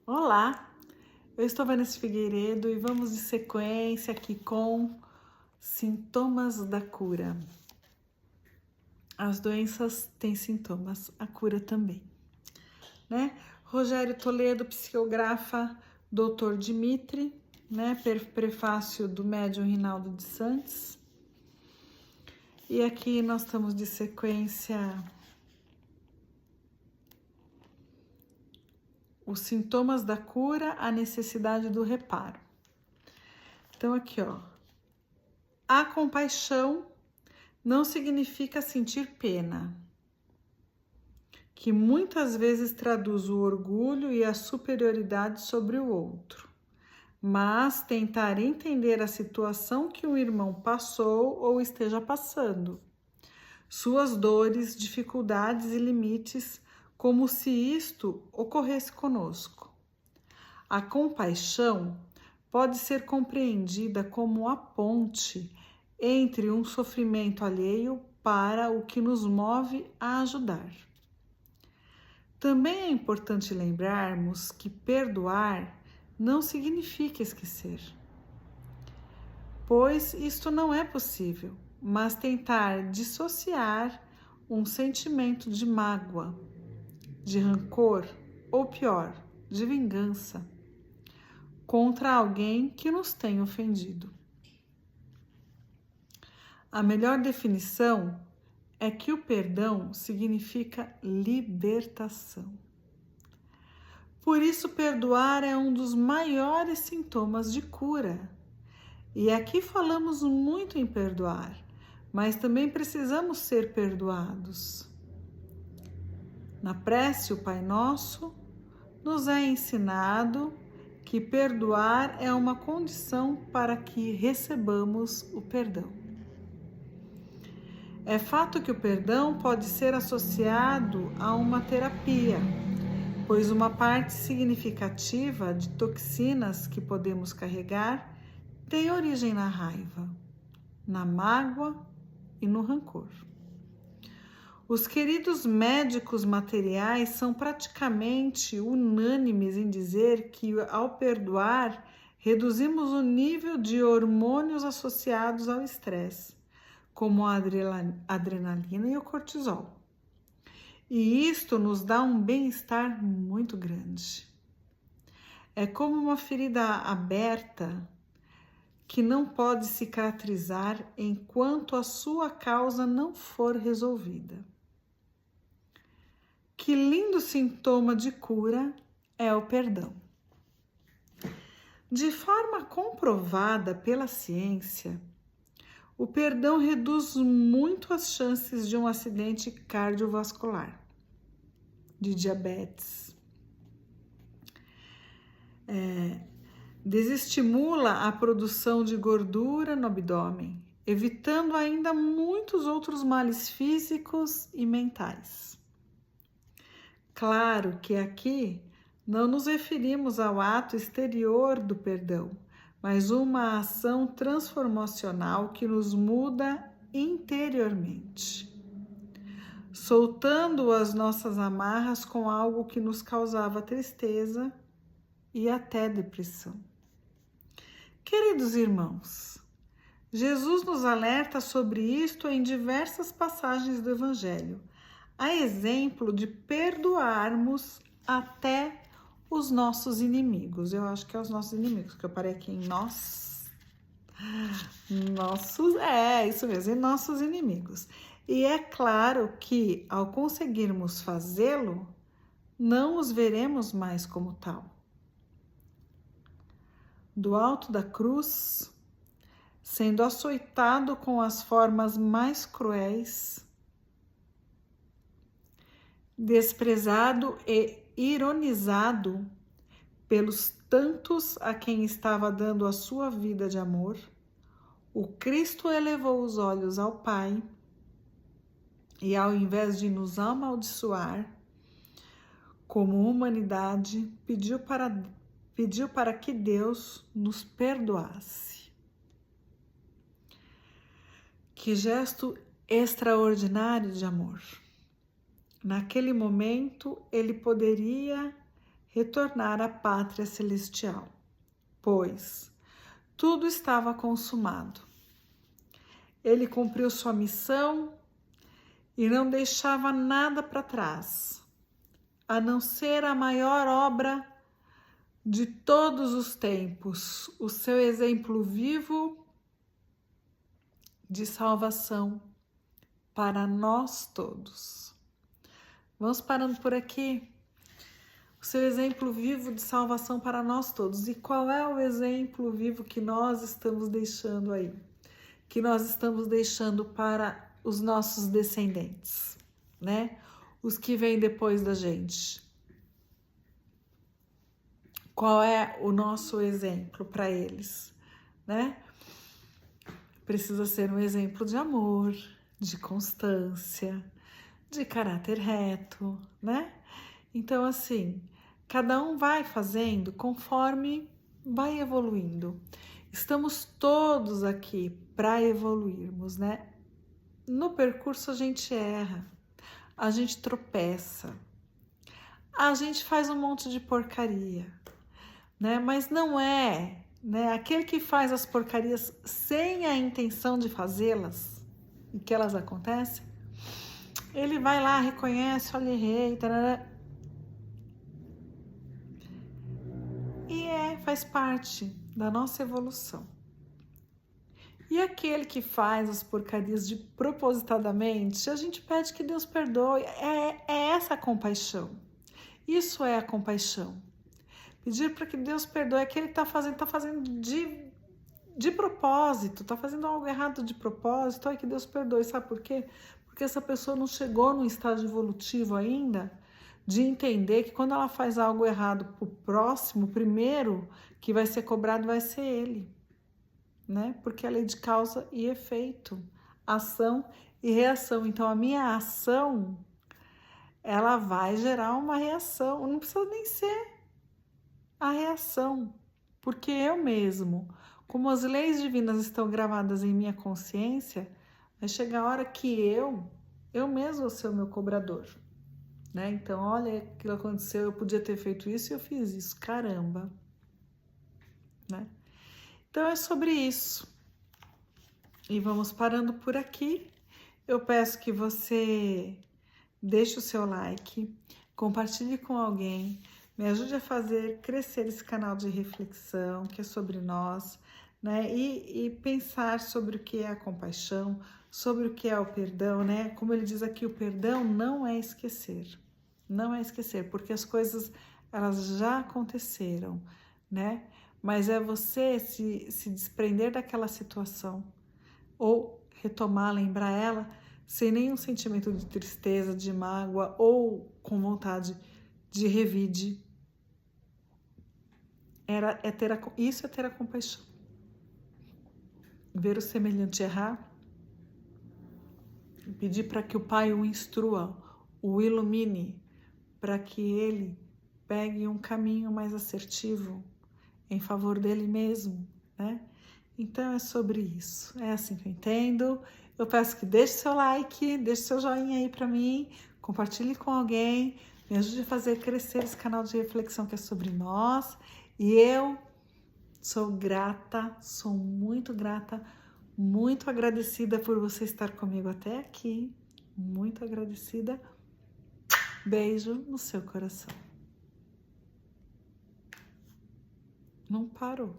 Olá, eu estou Vanessa Figueiredo e vamos de sequência aqui com sintomas da cura. As doenças têm sintomas, a cura também, né? Rogério Toledo psicografa Dr. Dimitri, né? Prefácio do médium Rinaldo de Santos. E aqui nós estamos de sequência os sintomas da cura, a necessidade do reparo. Então aqui, ó, a compaixão não significa sentir pena, que muitas vezes traduz o orgulho e a superioridade sobre o outro, mas tentar entender a situação que o irmão passou ou esteja passando, suas dores, dificuldades e limites, como se isto ocorresse conosco. A compaixão pode ser compreendida como a ponte entre um sofrimento alheio para o que nos move a ajudar. Também é importante lembrarmos que perdoar não significa esquecer, pois isto não é possível, mas tentar dissociar um sentimento de mágoa, de rancor ou pior, de vingança contra alguém que nos tem ofendido. A melhor definição é que o perdão significa libertação. Por isso, perdoar é um dos maiores sintomas de cura. E aqui falamos muito em perdoar, mas também precisamos ser perdoados. Na prece, o Pai Nosso nos é ensinado que perdoar é uma condição para que recebamos o perdão. É fato que o perdão pode ser associado a uma terapia, pois uma parte significativa de toxinas que podemos carregar tem origem na raiva, na mágoa e no rancor. Os queridos médicos materiais são praticamente unânimes em dizer que, ao perdoar, reduzimos o nível de hormônios associados ao estresse, como a adrenalina e o cortisol. E isto nos dá um bem-estar muito grande. É como uma ferida aberta que não pode cicatrizar enquanto a sua causa não for resolvida. Que lindo sintoma de cura é o perdão. De forma comprovada pela ciência, o perdão reduz muito as chances de um acidente cardiovascular, de diabetes. Desestimula a produção de gordura no abdômen, evitando ainda muitos outros males físicos e mentais. Claro que aqui não nos referimos ao ato exterior do perdão, mas uma ação transformacional que nos muda interiormente, soltando as nossas amarras com algo que nos causava tristeza e até depressão. Queridos irmãos, Jesus nos alerta sobre isto em diversas passagens do Evangelho, a exemplo de perdoarmos até os nossos inimigos. Eu acho que é os nossos inimigos, que eu parei aqui em nós. Isso mesmo, em nossos inimigos. E é claro que, ao conseguirmos fazê-lo, não os veremos mais como tal. Do alto da cruz, sendo açoitado com as formas mais cruéis, desprezado e ironizado pelos tantos a quem estava dando a sua vida de amor, o Cristo elevou os olhos ao Pai e, ao invés de nos amaldiçoar como humanidade, pediu para que Deus nos perdoasse. Que gesto extraordinário de amor! Naquele momento, ele poderia retornar à pátria celestial, pois tudo estava consumado. Ele cumpriu sua missão e não deixava nada para trás, a não ser a maior obra de todos os tempos, o seu exemplo vivo de salvação para nós todos. Vamos parando por aqui. O seu exemplo vivo de salvação para nós todos. E qual é o exemplo vivo que nós estamos deixando aí? Que nós estamos deixando para os nossos descendentes, né? Os que vêm depois da gente. Qual é o nosso exemplo para eles, né? Precisa ser um exemplo de amor, de constância, de caráter reto, né? Então, assim, cada um vai fazendo conforme vai evoluindo. Estamos todos aqui para evoluirmos, né? No percurso a gente erra, a gente tropeça, a gente faz um monte de porcaria, né? Mas não é, né? Aquele que faz as porcarias sem a intenção de fazê-las e que elas acontecem, ele vai lá, reconhece, olha, errei, tarará, e faz parte da nossa evolução. E aquele que faz as porcarias de propositadamente, a gente pede que Deus perdoe. É essa a compaixão. Isso é a compaixão. Pedir para que Deus perdoe. Aquele que está fazendo de propósito, está fazendo algo errado de propósito, que Deus perdoe. Sabe por quê? Porque essa pessoa não chegou num estágio evolutivo ainda de entender que quando ela faz algo errado para o próximo, o primeiro que vai ser cobrado vai ser ele, né? Porque é lei de causa e efeito, ação e reação. Então, a minha ação, ela vai gerar uma reação, não precisa nem ser a reação, porque eu mesmo, como as leis divinas estão gravadas em minha consciência, vai chegar a hora que eu mesmo vou ser o meu cobrador, né? Então, olha, aquilo aconteceu, eu podia ter feito isso e eu fiz isso, caramba, né? Então, é sobre isso. E vamos parando por aqui. Eu peço que você deixe o seu like, compartilhe com alguém, me ajude a fazer crescer esse canal de reflexão que é sobre nós, né? E pensar sobre o que é a compaixão, sobre o que é o perdão, né? Como ele diz aqui, o perdão não é esquecer. Não é esquecer, porque as coisas, elas já aconteceram, né? Mas é você se desprender daquela situação, ou retomar, lembrar ela, sem nenhum sentimento de tristeza, de mágoa, ou com vontade de revide. Isso é ter a compaixão. Ver o semelhante errar, pedir para que o Pai o instrua, o ilumine, para que ele pegue um caminho mais assertivo em favor dele mesmo, né? Então é sobre isso, é assim que eu entendo. Eu peço que deixe seu like, deixe seu joinha aí para mim, compartilhe com alguém, me ajude a fazer crescer esse canal de reflexão que é sobre nós. E eu sou grata, sou muito grata, muito agradecida por você estar comigo até aqui, muito agradecida. Beijo no seu coração. Não parou.